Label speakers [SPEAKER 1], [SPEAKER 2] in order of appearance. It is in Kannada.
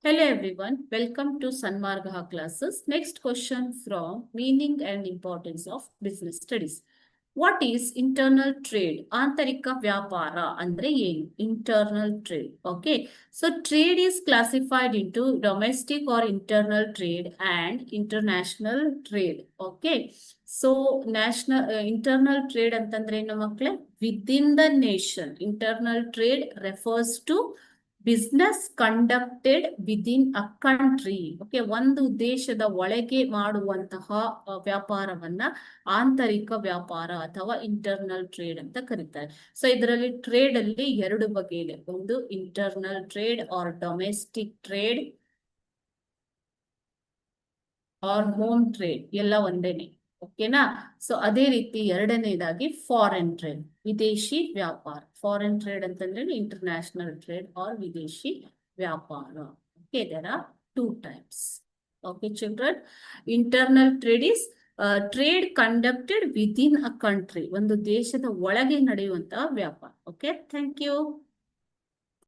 [SPEAKER 1] Hello everyone, welcome to Sanmarga classes. Next question from meaning and importance of business studies. What is internal trade? Antarika Vyapara andre ಏನು? Internal trade. Okay. So trade is classified into domestic or internal trade and international trade. Okay. So internal trade ಅಂತಂದ್ರೆ ಏನು ಮಕ್ಕಳೇ? Within the nation. Internal trade refers to business conducted within a country. Okay, ಒಂದು ದೇಶದ ಒಳಗೆ ಮಾಡುವಂತಹ ವ್ಯಾಪಾರವನ್ನ ಆಂತರಿಕ ವ್ಯಾಪಾರ ಅಥವಾ ಇಂಟರ್ನಲ್ ಟ್ರೇಡ್ ಅಂತ ಕರೀತಾರೆ. ಸೊ ಇದರಲ್ಲಿ ಟ್ರೇಡ್ ಅಲ್ಲಿ ಎರಡು ಬಗೆ ಇದೆ. ಒಂದು internal trade or domestic trade or home trade, ಎಲ್ಲ ಒಂದೇನೆ. ಓಕೆನಾ? ಸೊ ಅದೇ ರೀತಿ ಎರಡನೇದಾಗಿ ಫಾರಿನ್ ಟ್ರೇಡ್, ವಿದೇಶಿ ವ್ಯಾಪಾರ. ಫಾರಿನ್ ಟ್ರೇಡ್ ಅಂತಂದ್ರೆ ಇಂಟರ್ನ್ಯಾಷನಲ್ ಟ್ರೇಡ್ ಆರ್ ವಿದೇಶಿ ವ್ಯಾಪಾರ. Okay, there are two types. Okay children, internal trade is trade conducted within a country, ಒಂದು ದೇಶದ ಒಳಗೆ ನಡೆಯುವಂತಹ ವ್ಯಾಪಾರ. Okay, thank you.